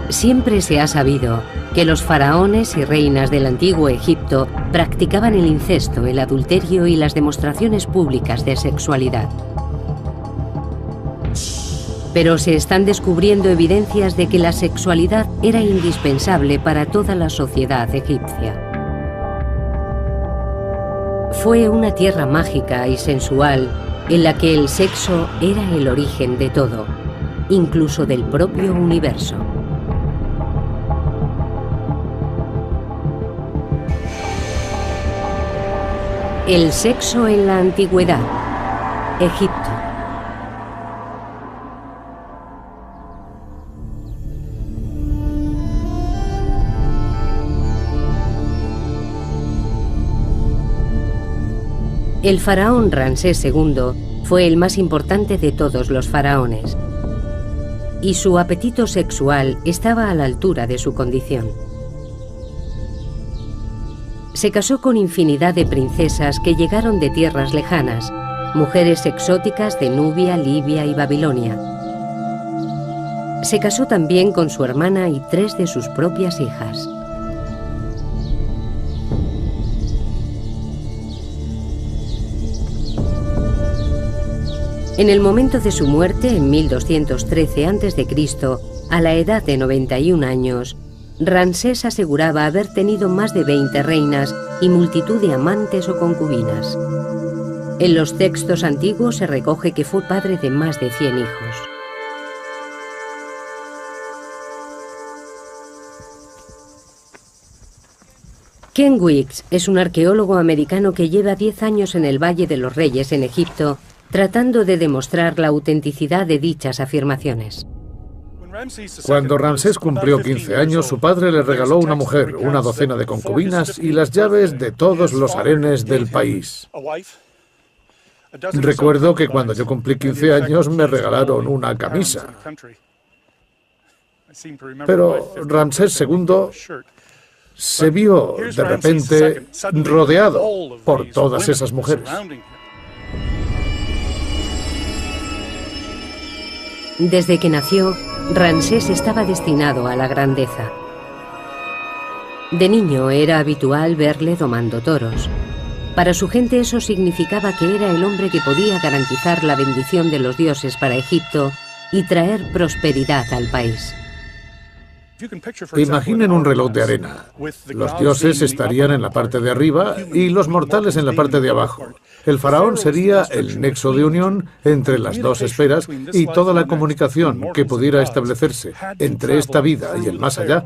Siempre se ha sabido que los faraones y reinas del antiguo Egipto practicaban el incesto, el adulterio y las demostraciones públicas de sexualidad. Pero se están descubriendo evidencias de que la sexualidad era indispensable para toda la sociedad egipcia. Fue una tierra mágica y sensual en la que el sexo era el origen de todo, incluso del propio universo. El sexo en la antigüedad. Egipto. El faraón Ramsés II fue el más importante de todos los faraones, y su apetito sexual estaba a la altura de su condición. Se casó con infinidad de princesas que llegaron de tierras lejanas, mujeres exóticas de Nubia, Libia y Babilonia. Se casó también con su hermana y 3 de sus propias hijas. En el momento de su muerte, en 1213 a.C., a la edad de 91 años, Ramsés aseguraba haber tenido más de 20 reinas y multitud de amantes o concubinas. En los textos antiguos se recoge que fue padre de más de 100 hijos. Ken Weeks es un arqueólogo americano que lleva 10 años en el Valle de los Reyes en Egipto, tratando de demostrar la autenticidad de dichas afirmaciones. Cuando Ramsés cumplió 15 años, su padre le regaló una mujer, una docena de concubinas y las llaves de todos los harenes del país. Recuerdo que cuando yo cumplí 15 años me regalaron una camisa. Pero Ramsés II se vio de repente rodeado por todas esas mujeres. Desde que nació, Ramsés estaba destinado a la grandeza. De niño era habitual verle domando toros. Para su gente eso significaba que era el hombre que podía garantizar la bendición de los dioses para Egipto y traer prosperidad al país. Imaginen un reloj de arena. Los dioses estarían en la parte de arriba y los mortales en la parte de abajo. El faraón sería el nexo de unión entre las dos esferas y toda la comunicación que pudiera establecerse entre esta vida y el más allá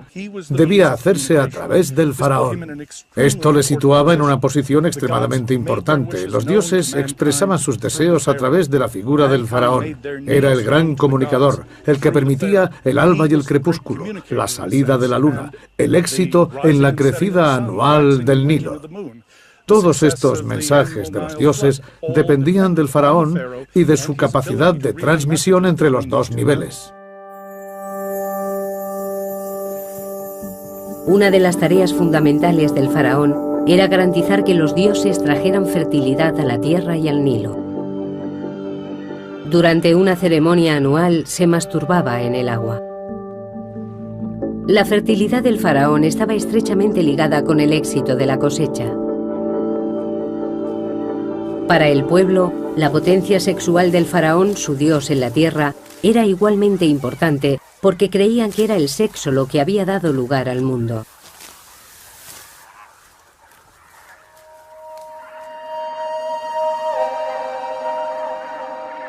debía hacerse a través del faraón. Esto le situaba en una posición extremadamente importante. Los dioses expresaban sus deseos a través de la figura del faraón. Era el gran comunicador, el que permitía el alba y el crepúsculo, la salida de la luna, el éxito en la crecida anual del Nilo. Todos estos mensajes de los dioses dependían del faraón y de su capacidad de transmisión entre los dos niveles. Una de las tareas fundamentales del faraón era garantizar que los dioses trajeran fertilidad a la tierra y al Nilo. Durante una ceremonia anual se masturbaba en el agua. La fertilidad del faraón estaba estrechamente ligada con el éxito de la cosecha. Para el pueblo, la potencia sexual del faraón, su dios en la tierra, era igualmente importante porque creían que era el sexo lo que había dado lugar al mundo.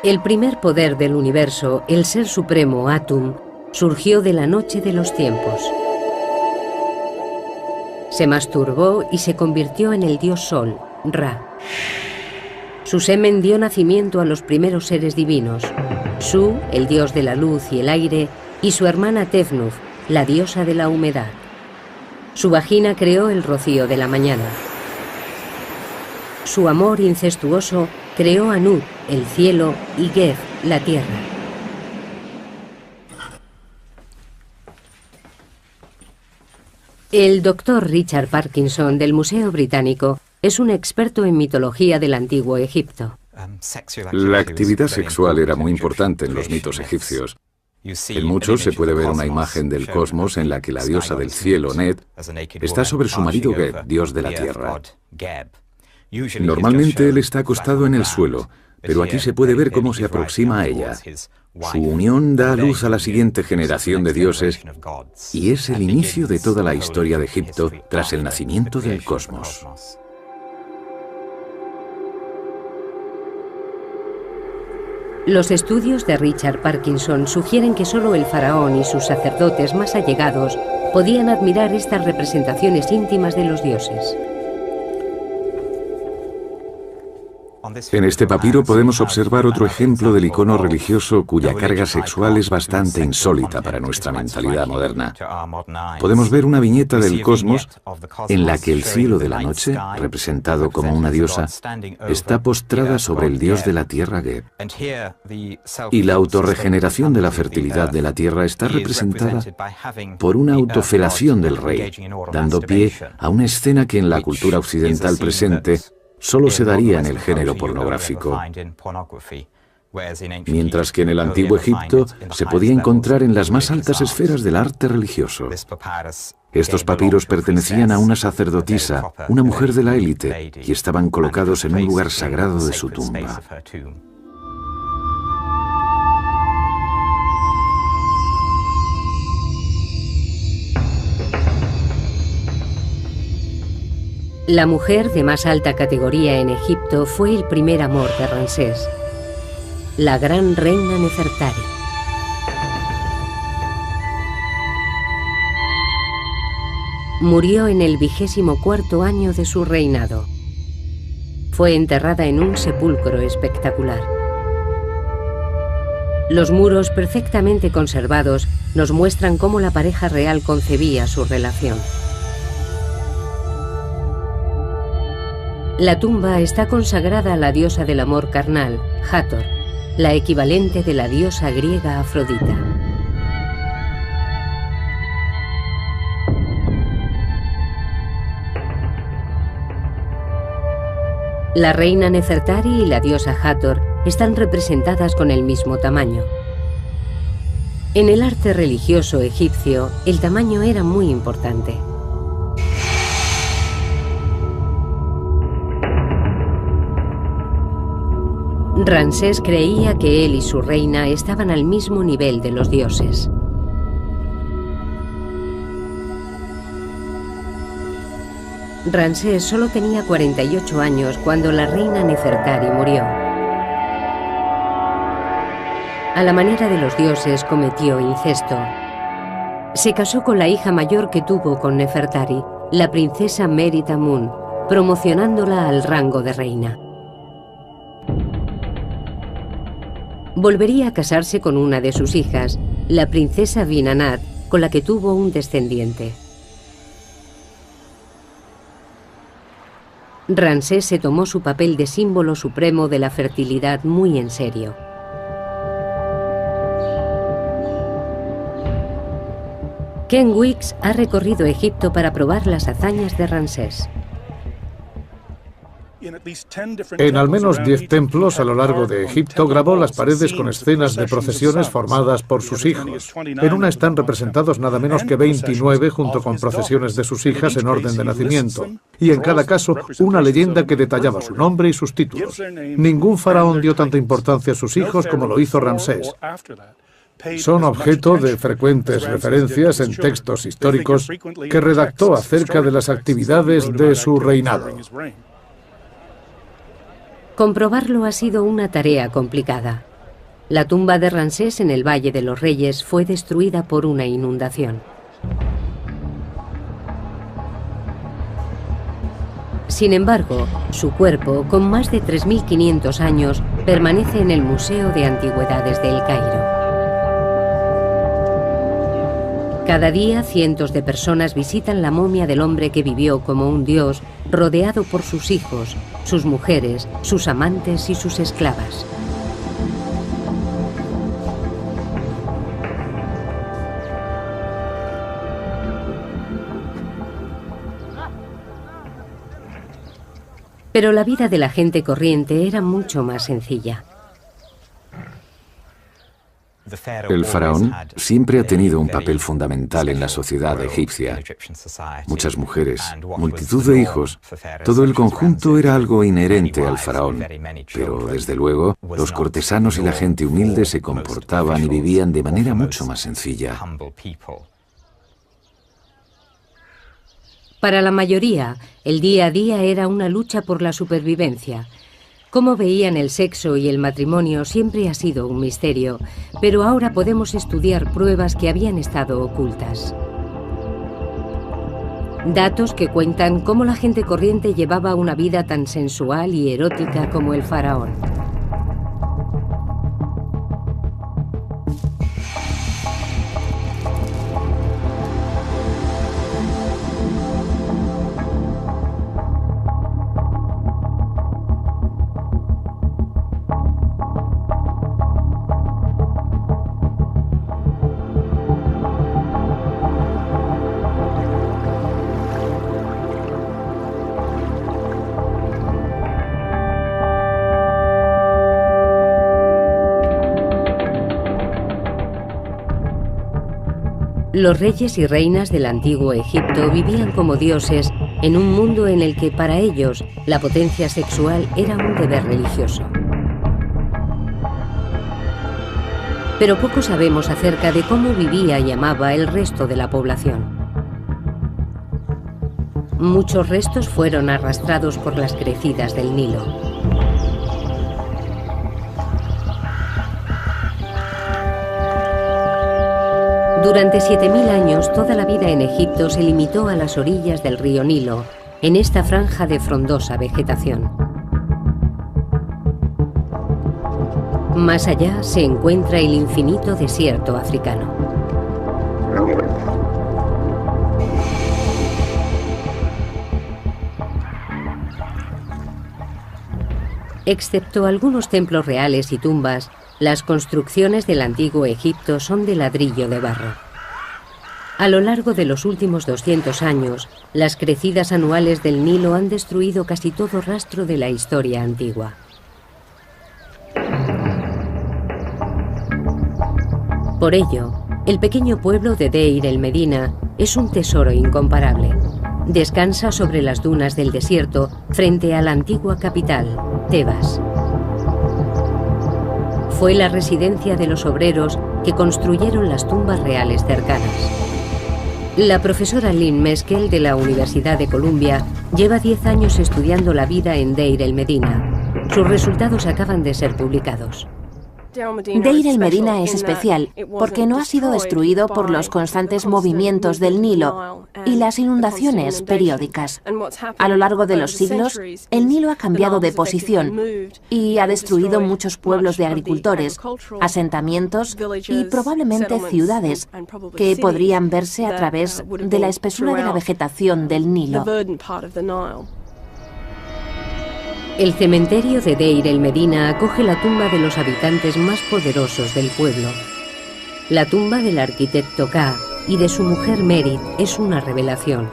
El primer poder del universo, el ser supremo Atum, surgió de la noche de los tiempos. Se masturbó y se convirtió en el dios Sol, Ra. Su semen dio nacimiento a los primeros seres divinos, Su, el dios de la luz y el aire, y su hermana Tefnut, la diosa de la humedad. Su vagina creó el rocío de la mañana. Su amor incestuoso creó a Nut, el cielo, y Geb, la tierra. El doctor Richard Parkinson del Museo Británico es un experto en mitología del antiguo Egipto. La actividad sexual era muy importante en los mitos egipcios. En muchos se puede ver una imagen del cosmos en la que la diosa del cielo, Net, está sobre su marido Geb, dios de la tierra. Normalmente él está acostado en el suelo, pero aquí se puede ver cómo se aproxima a ella. Su unión da a luz a la siguiente generación de dioses y es el inicio de toda la historia de Egipto tras el nacimiento del cosmos. Los estudios de Richard Parkinson sugieren que solo el faraón y sus sacerdotes más allegados podían admirar estas representaciones íntimas de los dioses. En este papiro podemos observar otro ejemplo del icono religioso cuya carga sexual es bastante insólita para nuestra mentalidad moderna. Podemos ver una viñeta del cosmos en la que el cielo de la noche, representado como una diosa, está postrada sobre el dios de la tierra Geb. Y la autorregeneración de la fertilidad de la tierra está representada por una autofelación del rey, dando pie a una escena que en la cultura occidental presente solo se daría en el género pornográfico, mientras que en el antiguo Egipto se podía encontrar en las más altas esferas del arte religioso. Estos papiros pertenecían a una sacerdotisa, una mujer de la élite, y estaban colocados en un lugar sagrado de su tumba. La mujer de más alta categoría en Egipto fue el primer amor de Ramsés, la gran reina Nefertari. Murió en el 24º año de su reinado. Fue enterrada en un sepulcro espectacular. Los muros perfectamente conservados nos muestran cómo la pareja real concebía su relación. La tumba está consagrada a la diosa del amor carnal, Hathor, la equivalente de la diosa griega Afrodita. La reina Nefertari y la diosa Hathor están representadas con el mismo tamaño. En el arte religioso egipcio, el tamaño era muy importante. Ramsés creía que él y su reina estaban al mismo nivel de los dioses. Ramsés solo tenía 48 años cuando la reina Nefertari murió. A la manera de los dioses cometió incesto. Se casó con la hija mayor que tuvo con Nefertari, la princesa Meri-Tamun, promocionándola al rango de reina. Volvería a casarse con una de sus hijas, la princesa Binanat, con la que tuvo un descendiente. Ramsés se tomó su papel de símbolo supremo de la fertilidad muy en serio. Ken Weeks ha recorrido Egipto para probar las hazañas de Ramsés. En al menos 10 templos a lo largo de Egipto grabó las paredes con escenas de procesiones formadas por sus hijos. En una están representados nada menos que 29 junto con procesiones de sus hijas en orden de nacimiento. Y en cada caso una leyenda que detallaba su nombre y sus títulos. Ningún faraón dio tanta importancia a sus hijos como lo hizo Ramsés. Son objeto de frecuentes referencias en textos históricos que redactó acerca de las actividades de su reinado. Comprobarlo ha sido una tarea complicada. La tumba de Ramsés en el Valle de los Reyes fue destruida por una inundación. Sin embargo, su cuerpo, con más de 3.500 años, permanece en el Museo de Antigüedades de El Cairo. Cada día, cientos de personas visitan la momia del hombre que vivió como un dios, rodeado por sus hijos, sus mujeres, sus amantes y sus esclavas. Pero la vida de la gente corriente era mucho más sencilla. El faraón siempre ha tenido un papel fundamental en la sociedad egipcia. Muchas mujeres, multitud de hijos, todo el conjunto era algo inherente al faraón. Pero, desde luego, los cortesanos y la gente humilde se comportaban y vivían de manera mucho más sencilla. Para la mayoría, el día a día era una lucha por la supervivencia. Cómo veían el sexo y el matrimonio siempre ha sido un misterio, pero ahora podemos estudiar pruebas que habían estado ocultas. Datos que cuentan cómo la gente corriente llevaba una vida tan sensual y erótica como el faraón. Los reyes y reinas del antiguo Egipto vivían como dioses en un mundo en el que para ellos la potencia sexual era un deber religioso. Pero poco sabemos acerca de cómo vivía y amaba el resto de la población. Muchos restos fueron arrastrados por las crecidas del Nilo. Durante 7000 años, toda la vida en Egipto se limitó a las orillas del río Nilo, en esta franja de frondosa vegetación. Más allá se encuentra el infinito desierto africano. Excepto algunos templos reales y tumbas, las construcciones del antiguo Egipto son de ladrillo de barro. A lo largo de los últimos 200 años, las crecidas anuales del Nilo han destruido casi todo rastro de la historia antigua. Por ello, el pequeño pueblo de Deir el Medina es un tesoro incomparable. Descansa sobre las dunas del desierto frente a la antigua capital, Tebas. Fue la residencia de los obreros que construyeron las tumbas reales cercanas. La profesora Lynn Meskel de la Universidad de Columbia lleva 10 años estudiando la vida en Deir el Medina. Sus resultados acaban de ser publicados. Deir el Medina es especial porque no ha sido destruido por los constantes movimientos del Nilo y las inundaciones periódicas. A lo largo de los siglos, el Nilo ha cambiado de posición y ha destruido muchos pueblos de agricultores, asentamientos y probablemente ciudades que podrían verse a través de la espesura de la vegetación del Nilo. El cementerio de Deir el Medina acoge la tumba de los habitantes más poderosos del pueblo. La tumba del arquitecto Ka y de su mujer Merit es una revelación.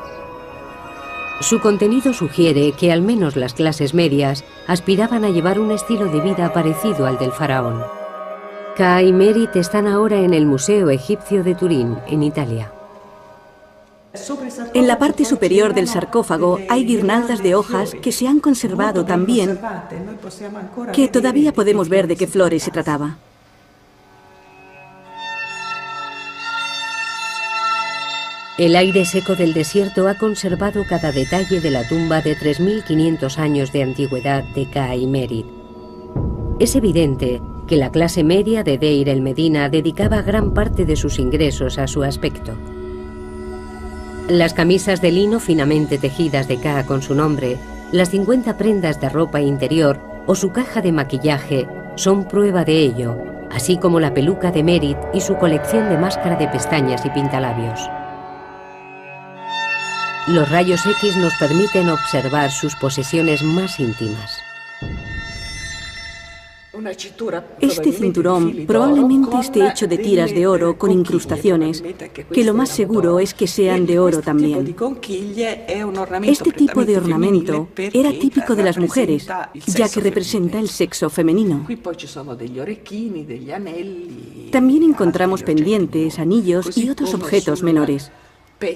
Su contenido sugiere que al menos las clases medias aspiraban a llevar un estilo de vida parecido al del faraón. Ka y Merit están ahora en el Museo Egipcio de Turín, en Italia. En la parte superior del sarcófago hay guirnaldas de hojas que se han conservado tan bien que todavía podemos ver de qué flores se trataba. El aire seco del desierto ha conservado cada detalle de la tumba de 3500 años de antigüedad de Ka y Merit. Es evidente que la clase media de Deir el Medina dedicaba gran parte de sus ingresos a su aspecto. Las camisas de lino finamente tejidas de Ka con su nombre, las 50 prendas de ropa interior o su caja de maquillaje son prueba de ello, así como la peluca de Merit y su colección de máscara de pestañas y pintalabios. Los rayos X nos permiten observar sus posesiones más íntimas. Este cinturón probablemente esté hecho de tiras de oro con incrustaciones, que lo más seguro es que sean de oro también. Este tipo de ornamento era típico de las mujeres, ya que representa el sexo femenino. También encontramos pendientes, anillos y otros objetos menores.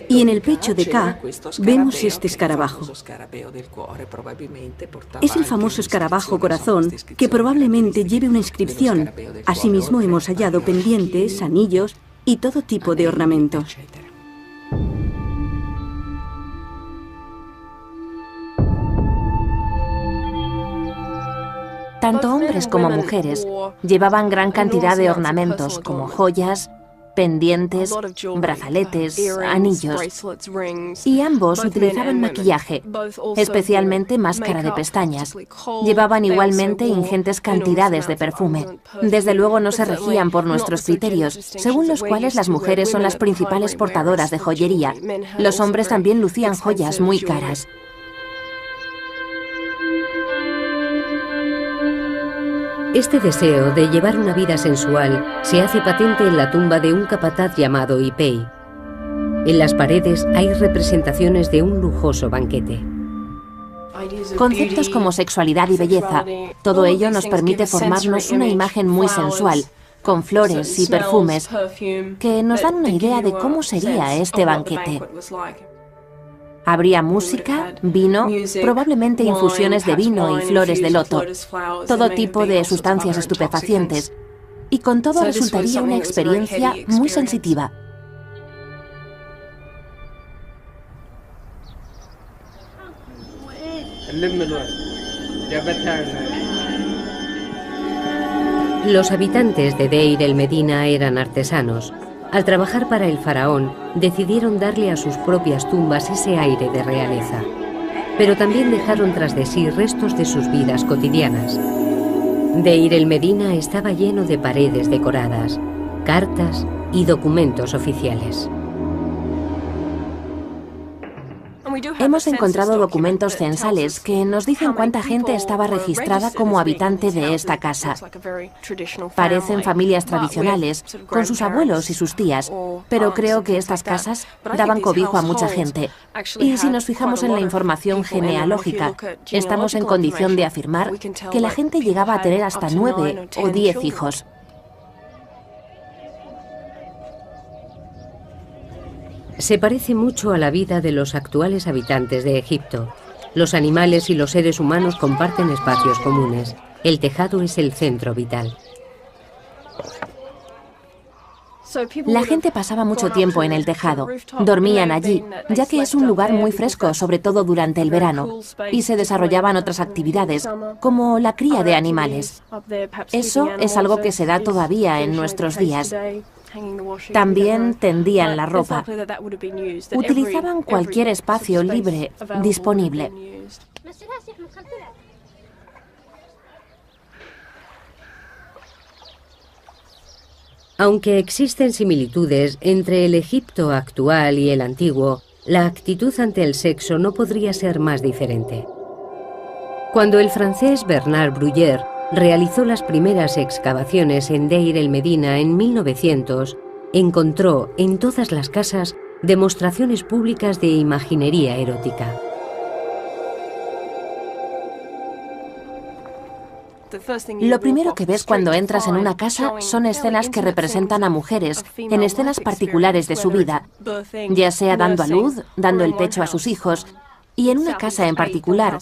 Y en el pecho de K vemos este escarabajo. Es el famoso escarabajo corazón que probablemente lleve una inscripción. Asimismo hemos hallado pendientes, anillos y todo tipo de ornamentos. Tanto hombres como mujeres llevaban gran cantidad de ornamentos como joyas, pendientes, brazaletes, anillos, y ambos utilizaban maquillaje, especialmente máscara de pestañas. Llevaban igualmente ingentes cantidades de perfume. Desde luego no se regían por nuestros criterios, según los cuales las mujeres son las principales portadoras de joyería. Los hombres también lucían joyas muy caras. Este deseo de llevar una vida sensual se hace patente en la tumba de un capataz llamado Ipei. En las paredes hay representaciones de un lujoso banquete. Conceptos como sexualidad y belleza, todo ello nos permite formarnos una imagen muy sensual, con flores y perfumes, que nos dan una idea de cómo sería este banquete. Habría música, vino, probablemente infusiones de vino y flores de loto, todo tipo de sustancias estupefacientes, y con todo resultaría una experiencia muy sensitiva. Los habitantes de Deir el Medina eran artesanos. Al trabajar para el faraón, decidieron darle a sus propias tumbas ese aire de realeza. Pero también dejaron tras de sí restos de sus vidas cotidianas. Deir el Medina estaba lleno de paredes decoradas, cartas y documentos oficiales. Hemos encontrado documentos censales que nos dicen cuánta gente estaba registrada como habitante de esta casa. Parecen familias tradicionales, con sus abuelos y sus tías, pero creo que estas casas daban cobijo a mucha gente. Y si nos fijamos en la información genealógica, estamos en condición de afirmar que la gente llegaba a tener hasta 9 o 10 hijos. Se parece mucho a la vida de los actuales habitantes de Egipto. Los animales y los seres humanos comparten espacios comunes. El tejado es el centro vital. La gente pasaba mucho tiempo en el tejado. Dormían allí, ya que es un lugar muy fresco, sobre todo durante el verano, y se desarrollaban otras actividades, como la cría de animales. Eso es algo que se da todavía en nuestros días. También tendían la ropa. Utilizaban cualquier espacio libre disponible. Aunque existen similitudes entre el Egipto actual y el antiguo, la actitud ante el sexo no podría ser más diferente. Cuando el francés Bernard Bruyère realizó las primeras excavaciones en Deir el Medina en 1900, encontró en todas las casas demostraciones públicas de imaginería erótica. Lo primero que ves cuando entras en una casa son escenas que representan a mujeres en escenas particulares de su vida, ya sea dando a luz, dando el pecho a sus hijos. Y en una casa en particular,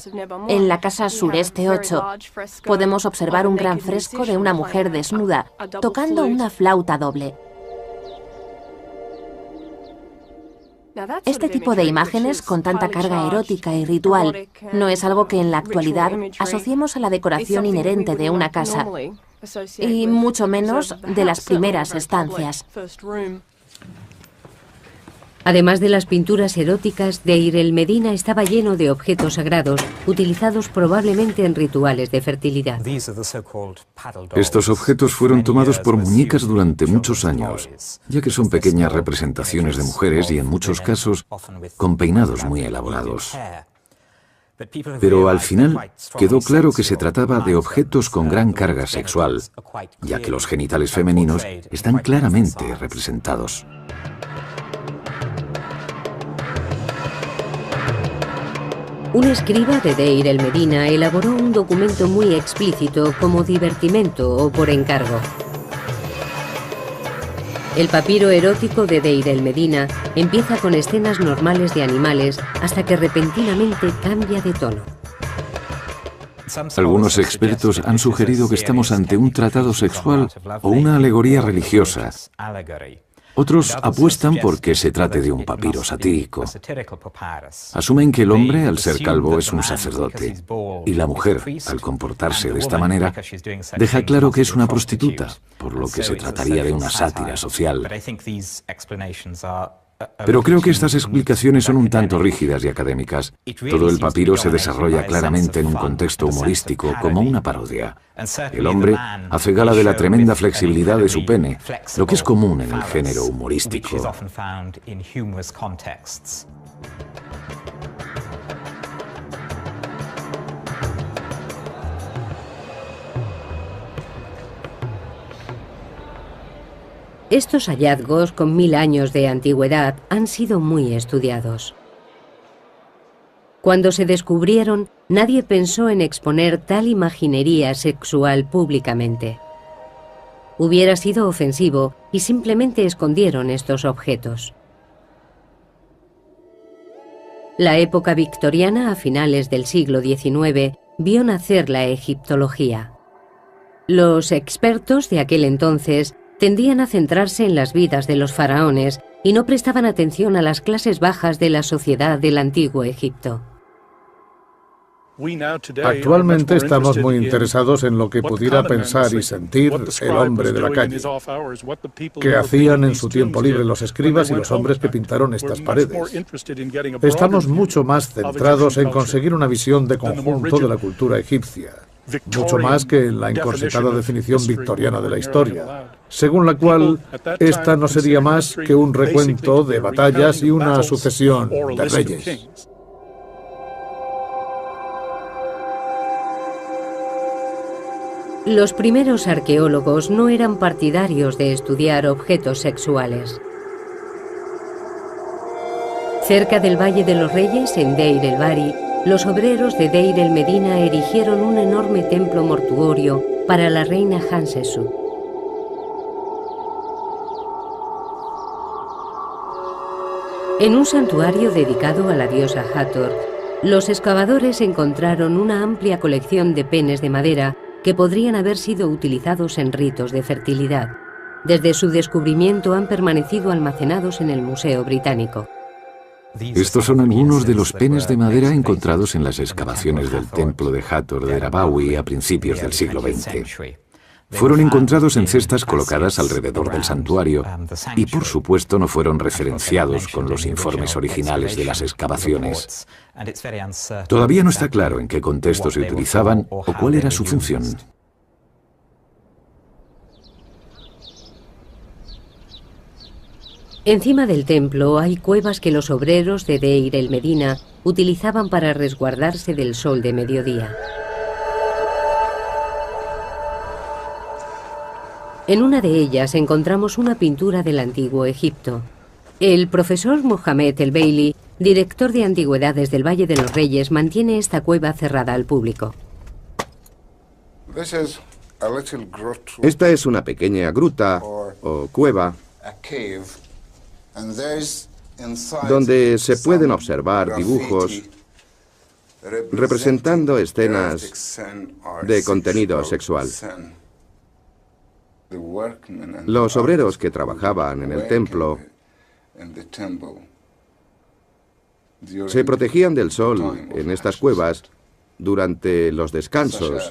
en la casa Sureste 8, podemos observar un gran fresco de una mujer desnuda, tocando una flauta doble. Este tipo de imágenes con tanta carga erótica y ritual no es algo que en la actualidad asociemos a la decoración inherente de una casa, y mucho menos de las primeras estancias. Además de las pinturas eróticas, Deir el Medina estaba lleno de objetos sagrados, utilizados probablemente en rituales de fertilidad. Estos objetos fueron tomados por muñecas durante muchos años, ya que son pequeñas representaciones de mujeres y en muchos casos con peinados muy elaborados. Pero al final quedó claro que se trataba de objetos con gran carga sexual, ya que los genitales femeninos están claramente representados. Un escriba de Deir el-Medina elaboró un documento muy explícito como divertimento o por encargo. El papiro erótico de Deir el-Medina empieza con escenas normales de animales hasta que repentinamente cambia de tono. Algunos expertos han sugerido que estamos ante un tratado sexual o una alegoría religiosa. Otros apuestan por que se trate de un papiro satírico. Asumen que el hombre, al ser calvo, es un sacerdote, y la mujer, al comportarse de esta manera, deja claro que es una prostituta, por lo que se trataría de una sátira social. Pero creo que estas explicaciones son un tanto rígidas y académicas. Todo el papiro se desarrolla claramente en un contexto humorístico, como una parodia. El hombre hace gala de la tremenda flexibilidad de su pene, lo que es común en el género humorístico. Estos hallazgos, con 1000 años de antigüedad, han sido muy estudiados. Cuando se descubrieron, nadie pensó en exponer tal imaginería sexual públicamente. Hubiera sido ofensivo y simplemente escondieron estos objetos. La época victoriana, a finales del siglo XIX, vio nacer la egiptología. Los expertos de aquel entonces tendían a centrarse en las vidas de los faraones y no prestaban atención a las clases bajas de la sociedad del antiguo Egipto. Actualmente estamos muy interesados en lo que pudiera pensar y sentir el hombre de la calle, que hacían en su tiempo libre los escribas y los hombres que pintaron estas paredes. Estamos mucho más centrados en conseguir una visión de conjunto de la cultura egipcia, mucho más que en la encorsetada definición victoriana de la historia, según la cual esta no sería más que un recuento de batallas y una sucesión de reyes. Los primeros arqueólogos no eran partidarios de estudiar objetos sexuales. Cerca del Valle de los Reyes, en Deir el-Bahari, los obreros de Deir el-Medina erigieron un enorme templo mortuorio para la reina Hatshepsut. En un santuario dedicado a la diosa Hathor, los excavadores encontraron una amplia colección de penes de madera que podrían haber sido utilizados en ritos de fertilidad. Desde su descubrimiento han permanecido almacenados en el Museo Británico. Estos son algunos de los penes de madera encontrados en las excavaciones del templo de Hathor de Rabawi a principios del siglo XX. Fueron encontrados en cestas colocadas alrededor del santuario y, por supuesto, no fueron referenciados con los informes originales de las excavaciones. Todavía no está claro en qué contexto se utilizaban o cuál era su función. Encima del templo hay cuevas que los obreros de Deir el-Medina utilizaban para resguardarse del sol de mediodía. En una de ellas encontramos una pintura del antiguo Egipto. El profesor Mohamed el-Bailey, director de antigüedades del Valle de los Reyes, mantiene esta cueva cerrada al público. Esta es una pequeña gruta o cueva donde se pueden observar dibujos representando escenas de contenido sexual. Los obreros que trabajaban en el templo se protegían del sol en estas cuevas durante los descansos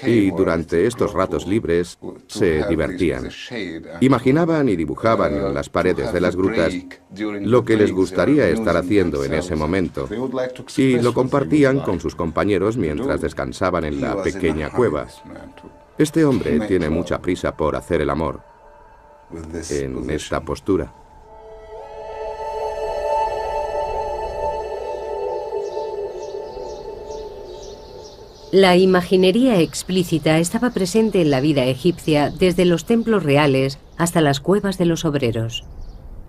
y durante estos ratos libres se divertían. Imaginaban y dibujaban en las paredes de las grutas lo que les gustaría estar haciendo en ese momento y lo compartían con sus compañeros mientras descansaban en la pequeña cueva. Este hombre tiene mucha prisa por hacer el amor en esta postura. La imaginería explícita estaba presente en la vida egipcia desde los templos reales hasta las cuevas de los obreros.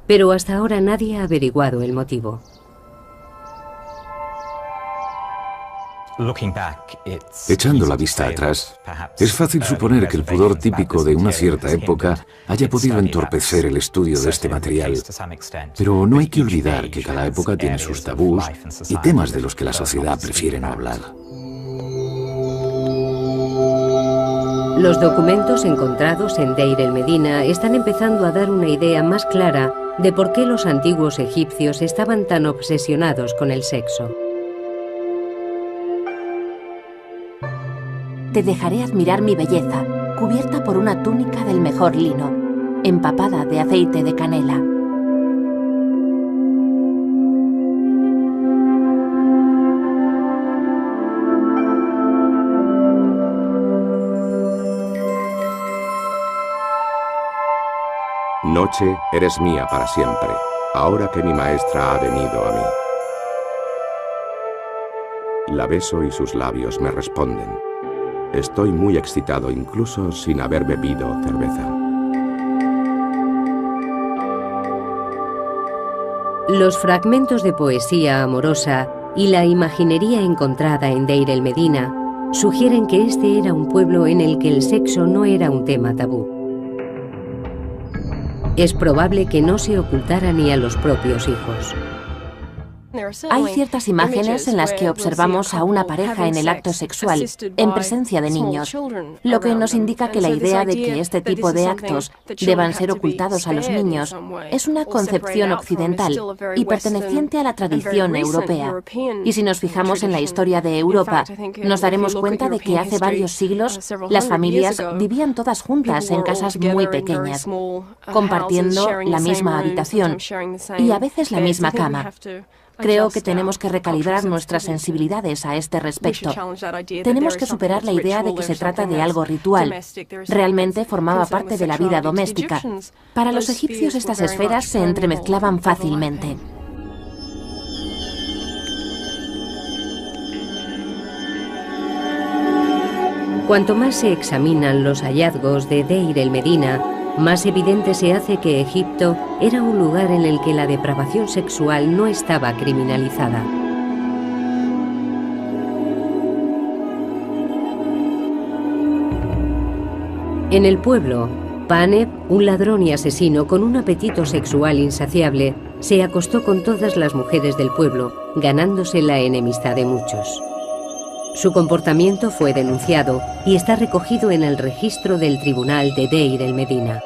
Pero hasta ahora nadie ha averiguado el motivo. Echando la vista atrás, es fácil suponer que el pudor típico de una cierta época haya podido entorpecer el estudio de este material. Pero no hay que olvidar que cada época tiene sus tabús y temas de los que la sociedad prefiere no hablar. Los documentos encontrados en Deir el-Medina están empezando a dar una idea más clara de por qué los antiguos egipcios estaban tan obsesionados con el sexo. Te dejaré admirar mi belleza, cubierta por una túnica del mejor lino, empapada de aceite de canela. Noche, eres mía para siempre, ahora que mi maestra ha venido a mí. La beso y sus labios me responden. Estoy muy excitado incluso sin haber bebido cerveza. Los fragmentos de poesía amorosa y la imaginería encontrada en Deir el-Medina sugieren que este era un pueblo en el que el sexo no era un tema tabú. Es probable que no se ocultara ni a los propios hijos. Hay ciertas imágenes en las que observamos a una pareja en el acto sexual, en presencia de niños, lo que nos indica que la idea de que este tipo de actos deban ser ocultados a los niños es una concepción occidental y perteneciente a la tradición europea. Y si nos fijamos en la historia de Europa, nos daremos cuenta de que hace varios siglos las familias vivían todas juntas en casas muy pequeñas, compartiendo la misma habitación y a veces la misma cama. Creo que tenemos que recalibrar nuestras sensibilidades a este respecto. Tenemos que superar la idea de que se trata de algo ritual. Realmente formaba parte de la vida doméstica. Para los egipcios estas esferas se entremezclaban fácilmente. Cuanto más se examinan los hallazgos de Deir el-Medina, más evidente se hace que Egipto era un lugar en el que la depravación sexual no estaba criminalizada. En el pueblo, Paneb, un ladrón y asesino con un apetito sexual insaciable, se acostó con todas las mujeres del pueblo, ganándose la enemistad de muchos. Su comportamiento fue denunciado y está recogido en el registro del tribunal de Deir el-Medina.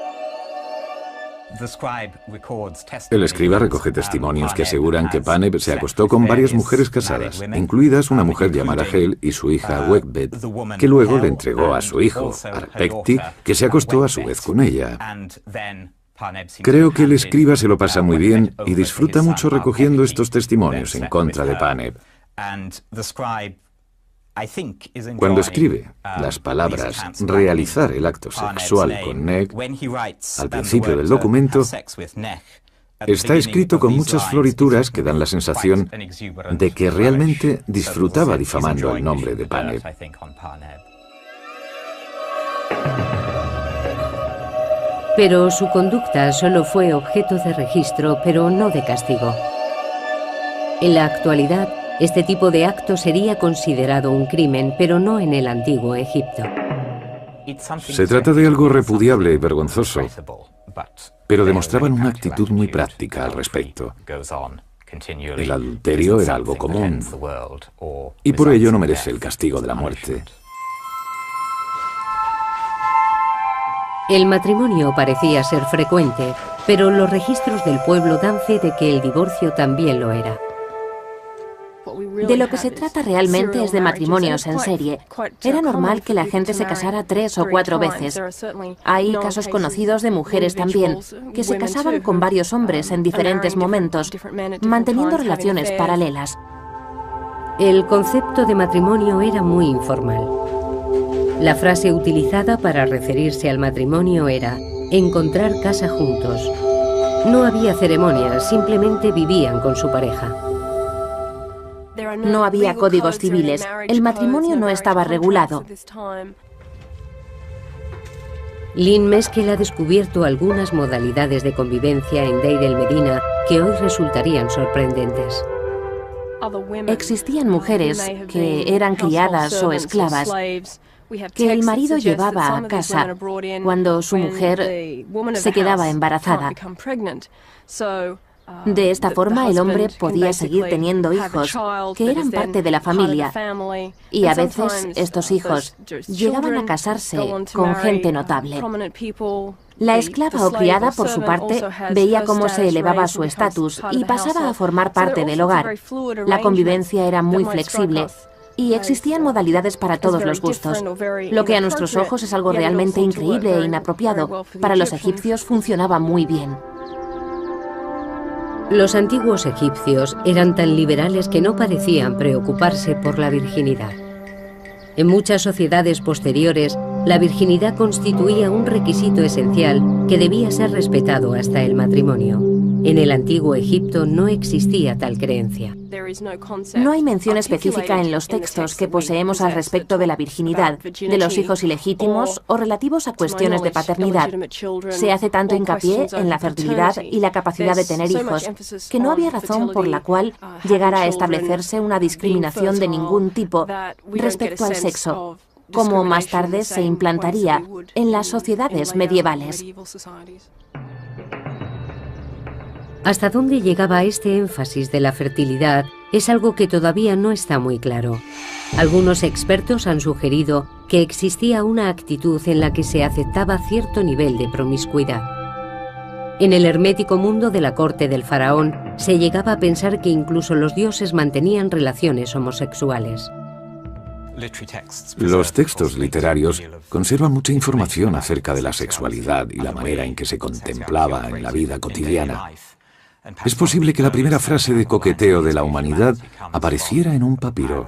El escriba recoge testimonios que aseguran que Paneb se acostó con varias mujeres casadas, incluidas una mujer llamada Hel y su hija Wegbet, que luego le entregó a su hijo, Arpekti, que se acostó a su vez con ella. Creo que el escriba se lo pasa muy bien y disfruta mucho recogiendo estos testimonios en contra de Paneb. Cuando escribe las palabras realizar el acto sexual con Neg, al principio del documento, está escrito con muchas florituras que dan la sensación de que realmente disfrutaba difamando el nombre de Paneb. Pero su conducta solo fue objeto de registro, pero no de castigo. En la actualidad, este tipo de acto sería considerado un crimen, pero no en el antiguo Egipto. Se trata de algo repudiable y vergonzoso, pero demostraban una actitud muy práctica al respecto. El adulterio era algo común, y por ello no merece el castigo de la muerte. El matrimonio parecía ser frecuente, pero los registros del pueblo dan fe de que el divorcio también lo era. De lo que se trata realmente es de matrimonios en serie. Era normal que la gente se casara 3 o 4 veces. Hay casos conocidos de mujeres también, que se casaban con varios hombres en diferentes momentos, manteniendo relaciones paralelas. El concepto de matrimonio era muy informal. La frase utilizada para referirse al matrimonio era encontrar casa juntos. No había ceremonias, simplemente vivían con su pareja. No había códigos civiles. El matrimonio no estaba regulado. Lynn Meskel ha descubierto algunas modalidades de convivencia en Deir el-Medina que hoy resultarían sorprendentes. Existían mujeres que eran criadas o esclavas, que el marido llevaba a casa cuando su mujer se quedaba embarazada. De esta forma, el hombre podía seguir teniendo hijos que eran parte de la familia, y a veces estos hijos llegaban a casarse con gente notable. La esclava o criada, por su parte, veía cómo se elevaba su estatus y pasaba a formar parte del hogar. La convivencia era muy flexible y existían modalidades para todos los gustos. Lo que a nuestros ojos es algo realmente increíble e inapropiado, para los egipcios funcionaba muy bien. Los antiguos egipcios eran tan liberales que no parecían preocuparse por la virginidad. En muchas sociedades posteriores, la virginidad constituía un requisito esencial que debía ser respetado hasta el matrimonio. En el antiguo Egipto no existía tal creencia. No hay mención específica en los textos que poseemos al respecto de la virginidad, de los hijos ilegítimos o relativos a cuestiones de paternidad. Se hace tanto hincapié en la fertilidad y la capacidad de tener hijos, que no había razón por la cual llegara a establecerse una discriminación de ningún tipo respecto al sexo, como más tarde se implantaría en las sociedades medievales. Hasta dónde llegaba este énfasis de la fertilidad es algo que todavía no está muy claro. Algunos expertos han sugerido que existía una actitud en la que se aceptaba cierto nivel de promiscuidad. En el hermético mundo de la corte del faraón se llegaba a pensar que incluso los dioses mantenían relaciones homosexuales. Los textos literarios conservan mucha información acerca de la sexualidad y la manera en que se contemplaba en la vida cotidiana. Es posible que la primera frase de coqueteo de la humanidad apareciera en un papiro,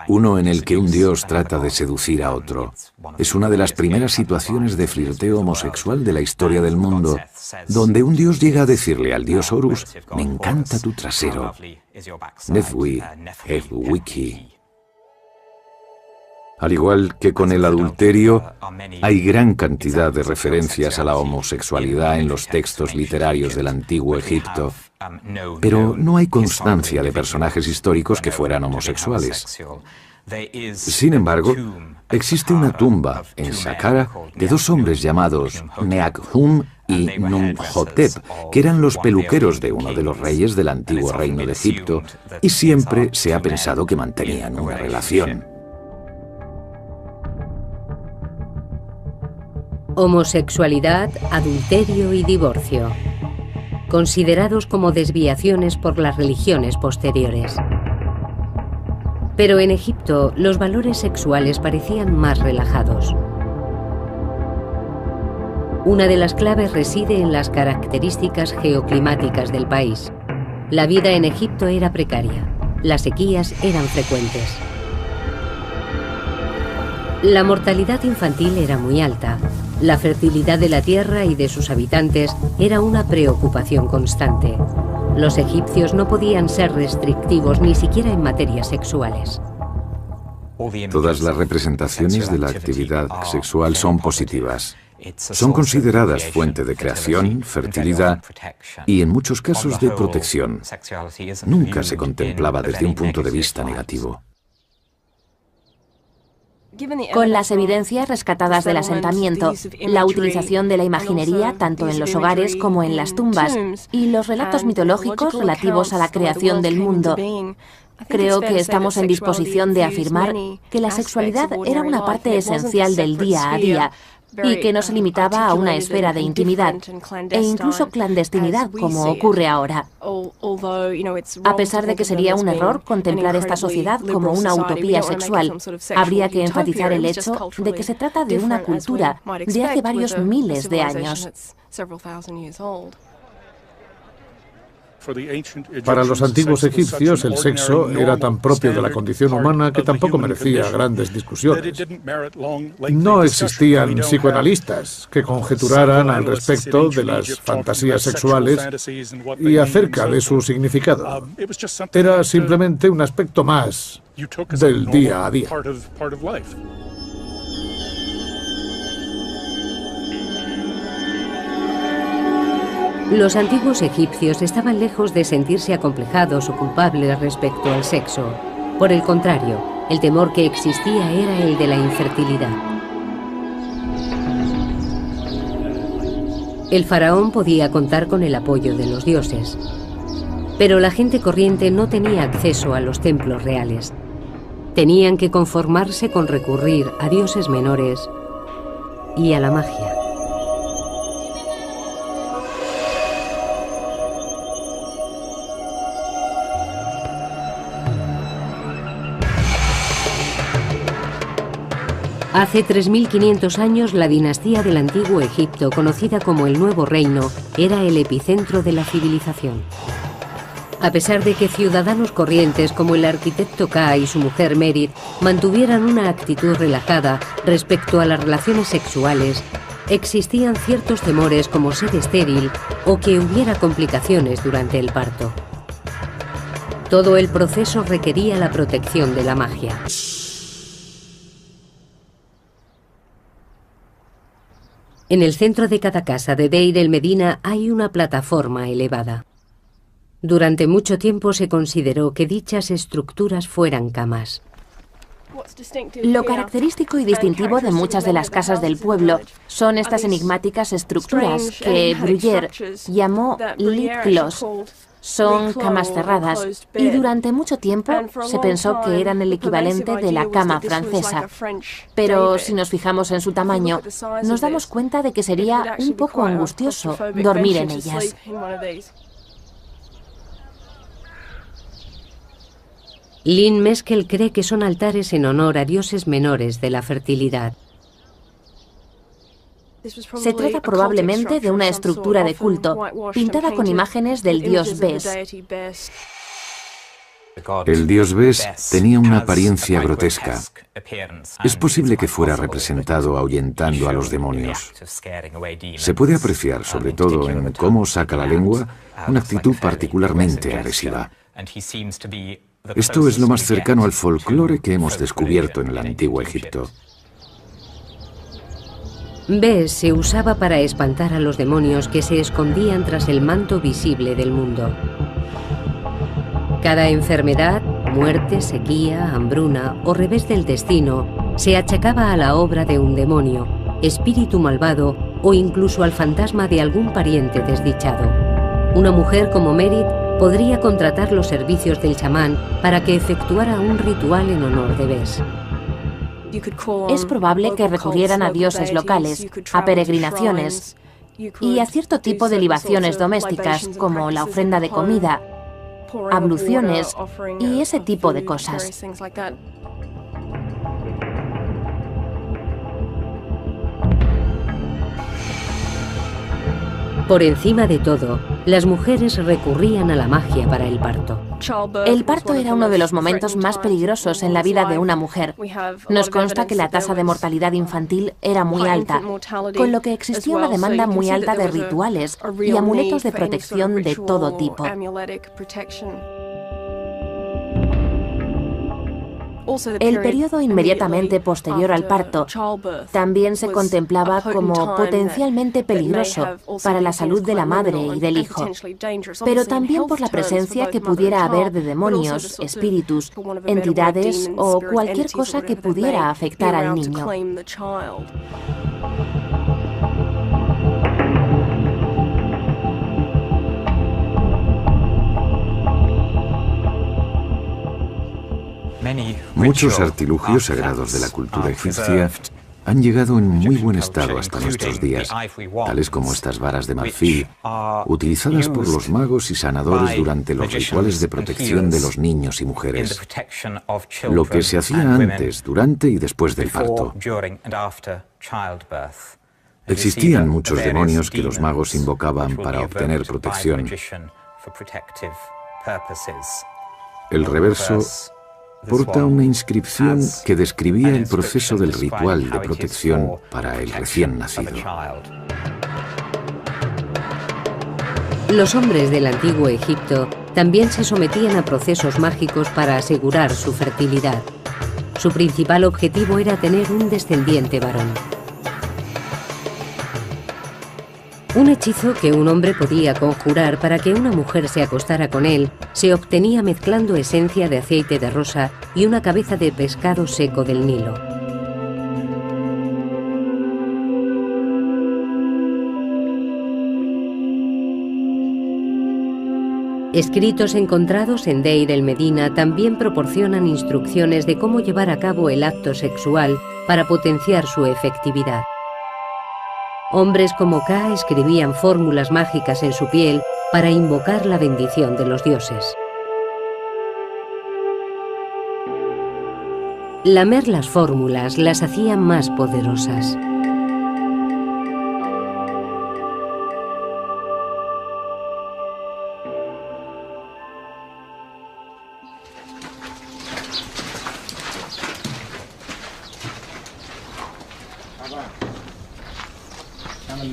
uno en el que un dios trata de seducir a otro. Es una de las primeras situaciones de flirteo homosexual de la historia del mundo, donde un dios llega a decirle al dios Horus: «Me encanta tu trasero». Nefwi, Wiki. Al igual que con el adulterio, hay gran cantidad de referencias a la homosexualidad en los textos literarios del antiguo Egipto, pero no hay constancia de personajes históricos que fueran homosexuales. Sin embargo, existe una tumba en Saqqara de dos hombres llamados Neakhum y Numhotep, que eran los peluqueros de uno de los reyes del antiguo reino de Egipto, y siempre se ha pensado que mantenían una relación. Homosexualidad, adulterio y divorcio, considerados como desviaciones por las religiones posteriores. Pero en Egipto los valores sexuales parecían más relajados. Una de las claves reside en las características geoclimáticas del país. La vida en Egipto era precaria, las sequías eran frecuentes. La mortalidad infantil era muy alta. La fertilidad de la tierra y de sus habitantes era una preocupación constante. Los egipcios no podían ser restrictivos ni siquiera en materias sexuales. Todas las representaciones de la actividad sexual son positivas. Son consideradas fuente de creación, fertilidad y, en muchos casos, de protección. Nunca se contemplaba desde un punto de vista negativo. Con las evidencias rescatadas del asentamiento, la utilización de la imaginería tanto en los hogares como en las tumbas y los relatos mitológicos relativos a la creación del mundo, creo que estamos en disposición de afirmar que la sexualidad era una parte esencial del día a día y que no se limitaba a una esfera de intimidad e incluso clandestinidad como ocurre ahora. A pesar de que sería un error contemplar esta sociedad como una utopía sexual, habría que enfatizar el hecho de que se trata de una cultura de hace varios miles de años. Para los antiguos egipcios, el sexo era tan propio de la condición humana que tampoco merecía grandes discusiones. No existían psicoanalistas que conjeturaran al respecto de las fantasías sexuales y acerca de su significado. Era simplemente un aspecto más del día a día. Los antiguos egipcios estaban lejos de sentirse acomplejados o culpables respecto al sexo. Por el contrario, el temor que existía era el de la infertilidad. El faraón podía contar con el apoyo de los dioses, pero la gente corriente no tenía acceso a los templos reales. Tenían que conformarse con recurrir a dioses menores y a la magia. Hace 3.500 años, la dinastía del Antiguo Egipto, conocida como el Nuevo Reino, era el epicentro de la civilización. A pesar de que ciudadanos corrientes como el arquitecto Ka y su mujer Merit mantuvieran una actitud relajada respecto a las relaciones sexuales, existían ciertos temores como ser estéril o que hubiera complicaciones durante el parto. Todo el proceso requería la protección de la magia. En el centro de cada casa de Deir el-Medina hay una plataforma elevada. Durante mucho tiempo se consideró que dichas estructuras fueran camas. Lo característico y distintivo de muchas de las casas del pueblo son estas enigmáticas estructuras que Bruyère llamó lit clos. Son camas cerradas y durante mucho tiempo se pensó que eran el equivalente de la cama francesa. Pero si nos fijamos en su tamaño, nos damos cuenta de que sería un poco angustioso dormir en ellas. Lynn Meskel cree que son altares en honor a dioses menores de la fertilidad. Se trata probablemente de una estructura de culto, pintada con imágenes del dios Bes. El dios Bes tenía una apariencia grotesca. Es posible que fuera representado ahuyentando a los demonios. Se puede apreciar, sobre todo en cómo saca la lengua, una actitud particularmente agresiva. Esto es lo más cercano al folclore que hemos descubierto en el Antiguo Egipto. Bes se usaba para espantar a los demonios que se escondían tras el manto visible del mundo. Cada enfermedad, muerte, sequía, hambruna o revés del destino se achacaba a la obra de un demonio, espíritu malvado o incluso al fantasma de algún pariente desdichado. Una mujer como Merit podría contratar los servicios del chamán para que efectuara un ritual en honor de Bes. Es probable que recurrieran a dioses locales, a peregrinaciones y a cierto tipo de libaciones domésticas, como la ofrenda de comida, abluciones y ese tipo de cosas. Por encima de todo, las mujeres recurrían a la magia para el parto. El parto era uno de los momentos más peligrosos en la vida de una mujer. Nos consta que la tasa de mortalidad infantil era muy alta, con lo que existía una demanda muy alta de rituales y amuletos de protección de todo tipo. El periodo inmediatamente posterior al parto también se contemplaba como potencialmente peligroso para la salud de la madre y del hijo, pero también por la presencia que pudiera haber de demonios, espíritus, entidades o cualquier cosa que pudiera afectar al niño. Muchos artilugios sagrados de la cultura egipcia han llegado en muy buen estado hasta nuestros días, tales como estas varas de marfil, utilizadas por los magos y sanadores durante los rituales de protección de los niños y mujeres, lo que se hacía antes, durante y después del parto. Existían muchos demonios que los magos invocaban para obtener protección, El reverso porta una inscripción que describía el proceso del ritual de protección para el recién nacido. Los hombres del antiguo Egipto también se sometían a procesos mágicos para asegurar su fertilidad. Su principal objetivo era tener un descendiente varón. Un hechizo que un hombre podía conjurar para que una mujer se acostara con él se obtenía mezclando esencia de aceite de rosa y una cabeza de pescado seco del Nilo. Escritos encontrados en Deir el-Medina también proporcionan instrucciones de cómo llevar a cabo el acto sexual para potenciar su efectividad. Hombres como Ka escribían fórmulas mágicas en su piel para invocar la bendición de los dioses. Lamer las fórmulas las hacía más poderosas.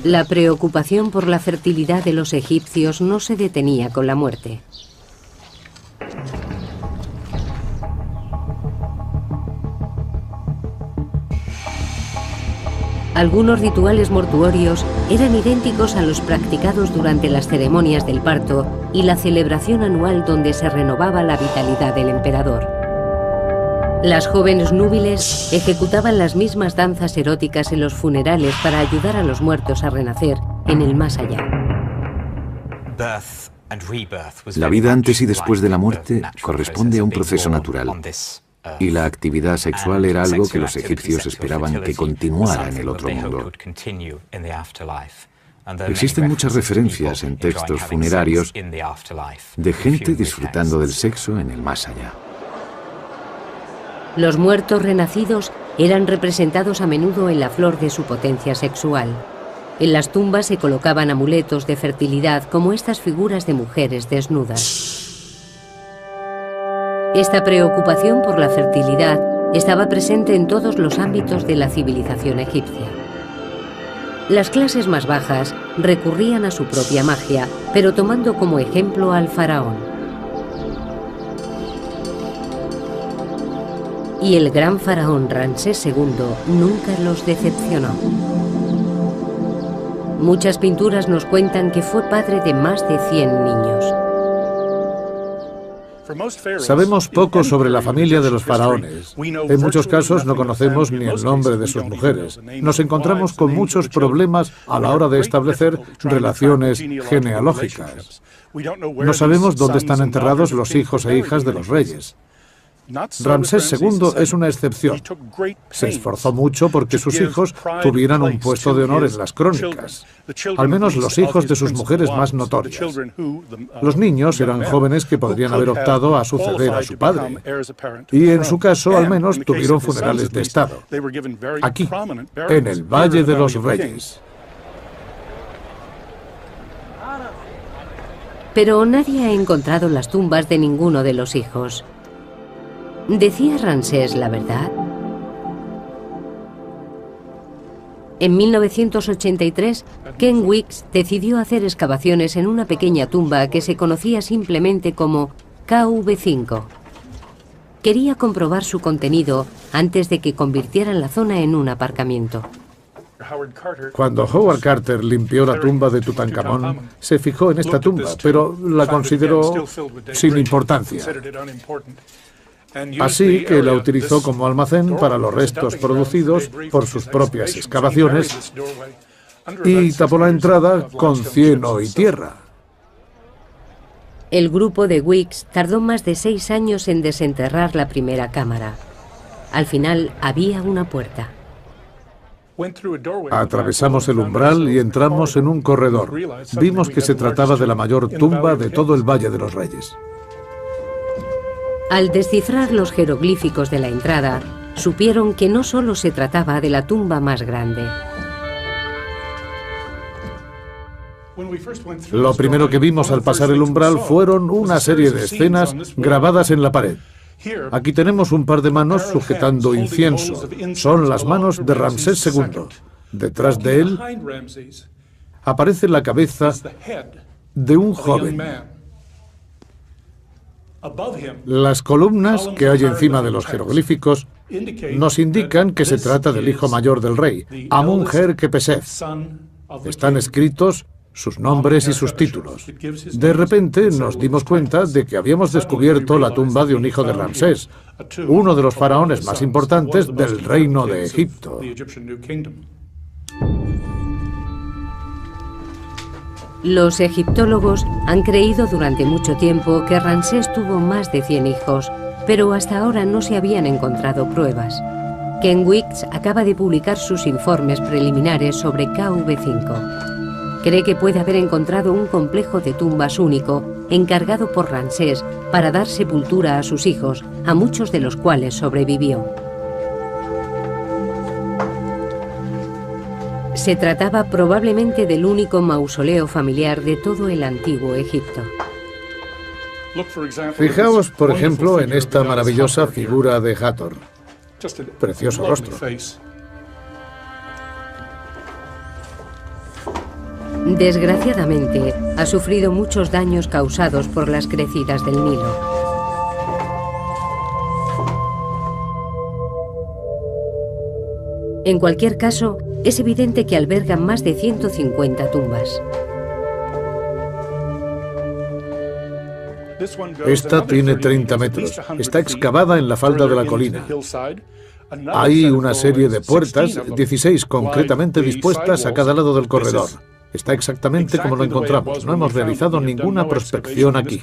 La preocupación por la fertilidad de los egipcios no se detenía con la muerte. Algunos rituales mortuorios eran idénticos a los practicados durante las ceremonias del parto y la celebración anual donde se renovaba la vitalidad del emperador. Las jóvenes núbiles ejecutaban las mismas danzas eróticas en los funerales para ayudar a los muertos a renacer en el más allá. La vida antes y después de la muerte corresponde a un proceso natural, y la actividad sexual era algo que los egipcios esperaban que continuara en el otro mundo. Existen muchas referencias en textos funerarios de gente disfrutando del sexo en el más allá. Los muertos renacidos eran representados a menudo en la flor de su potencia sexual. En las tumbas se colocaban amuletos de fertilidad como estas figuras de mujeres desnudas. Esta preocupación por la fertilidad estaba presente en todos los ámbitos de la civilización egipcia. Las clases más bajas recurrían a su propia magia, pero tomando como ejemplo al faraón. Y el gran faraón Ramsés II nunca los decepcionó. Muchas pinturas nos cuentan que fue padre de más de 100 niños. Sabemos poco sobre la familia de los faraones. En muchos casos no conocemos ni el nombre de sus mujeres. Nos encontramos con muchos problemas a la hora de establecer relaciones genealógicas. No sabemos dónde están enterrados los hijos e hijas de los reyes. Ramsés II es una excepción. Se esforzó mucho porque sus hijos tuvieran un puesto de honor en las crónicas, al menos los hijos de sus mujeres más notorias. Los niños eran jóvenes que podrían haber optado a suceder a su padre, y en su caso al menos tuvieron funerales de Estado, aquí, en el Valle de los Reyes. Pero nadie ha encontrado las tumbas de ninguno de los hijos. ¿Decía Ramsés la verdad? En 1983, Ken Weeks decidió hacer excavaciones en una pequeña tumba que se conocía simplemente como KV5. Quería comprobar su contenido antes de que convirtieran la zona en un aparcamiento. Cuando Howard Carter limpió la tumba de Tutankamón, se fijó en esta tumba, pero la consideró sin importancia. Así que la utilizó como almacén para los restos producidos por sus propias excavaciones y tapó la entrada con cieno y tierra. El grupo de Weeks tardó más de 6 años en desenterrar la primera cámara. Al final había una puerta. Atravesamos el umbral y entramos en un corredor. Vimos que se trataba de la mayor tumba de todo el Valle de los Reyes. Al descifrar los jeroglíficos de la entrada, supieron que no solo se trataba de la tumba más grande. Lo primero que vimos al pasar el umbral fueron una serie de escenas grabadas en la pared. Aquí tenemos un par de manos sujetando incienso. Son las manos de Ramsés II. Detrás de él aparece la cabeza de un joven. Las columnas que hay encima de los jeroglíficos nos indican que se trata del hijo mayor del rey, Amun-Her-Kepesef. Están escritos sus nombres y sus títulos. De repente nos dimos cuenta de que habíamos descubierto la tumba de un hijo de Ramsés, uno de los faraones más importantes del reino de Egipto. Los egiptólogos han creído durante mucho tiempo que Ramsés tuvo más de 100 hijos, pero hasta ahora no se habían encontrado pruebas. Ken Weeks acaba de publicar sus informes preliminares sobre KV5. Cree que puede haber encontrado un complejo de tumbas único, encargado por Ramsés para dar sepultura a sus hijos, a muchos de los cuales sobrevivió. Se trataba probablemente del único mausoleo familiar de todo el antiguo Egipto. Fijaos, por ejemplo, en esta maravillosa figura de Hathor. Precioso rostro. Desgraciadamente, ha sufrido muchos daños causados por las crecidas del Nilo. En cualquier caso, es evidente que albergan más de 150 tumbas. Esta tiene 30 metros. Está excavada en la falda de la colina. Hay una serie de puertas, 16 concretamente dispuestas a cada lado del corredor. Está exactamente como lo encontramos. No hemos realizado ninguna prospección aquí.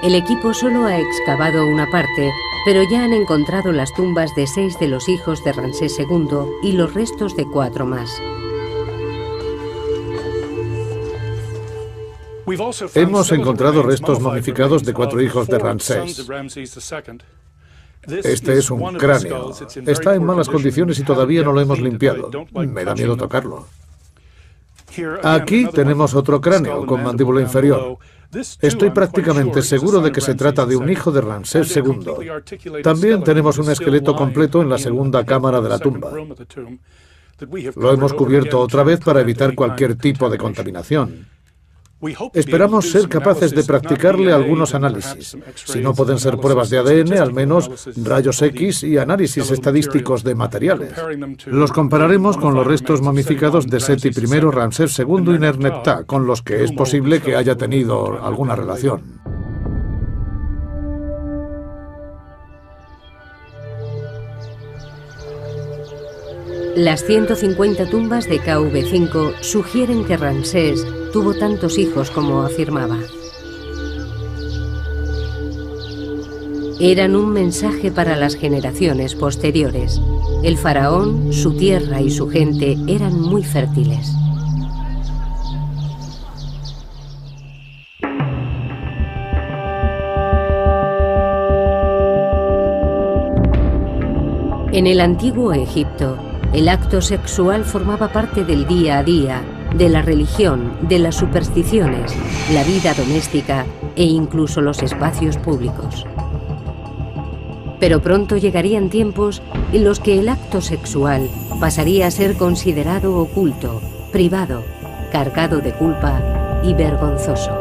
El equipo solo ha excavado una parte, pero ya han encontrado las tumbas de 6 de los hijos de Ramsés II y los restos de 4 más. Hemos encontrado restos momificados de 4 hijos de Ramsés. Este es un cráneo. Está en malas condiciones y todavía no lo hemos limpiado. Me da miedo tocarlo. Aquí tenemos otro cráneo con mandíbula inferior. Estoy prácticamente seguro de que se trata de un hijo de Ramsés II. También tenemos un esqueleto completo en la segunda cámara de la tumba. Lo hemos cubierto otra vez para evitar cualquier tipo de contaminación. Esperamos ser capaces de practicarle algunos análisis. Si no pueden ser pruebas de ADN, al menos rayos X y análisis estadísticos de materiales. Los compararemos con los restos momificados de Seti I, Ramsés II y Nerneptah, con los que es posible que haya tenido alguna relación. Las 150 tumbas de KV5 sugieren que Ramsés tuvo tantos hijos como afirmaba. Eran un mensaje para las generaciones posteriores. El faraón, su tierra y su gente eran muy fértiles. En el antiguo Egipto, el acto sexual formaba parte del día a día, de la religión, de las supersticiones, la vida doméstica e incluso los espacios públicos. Pero pronto llegarían tiempos en los que el acto sexual pasaría a ser considerado oculto, privado, cargado de culpa y vergonzoso.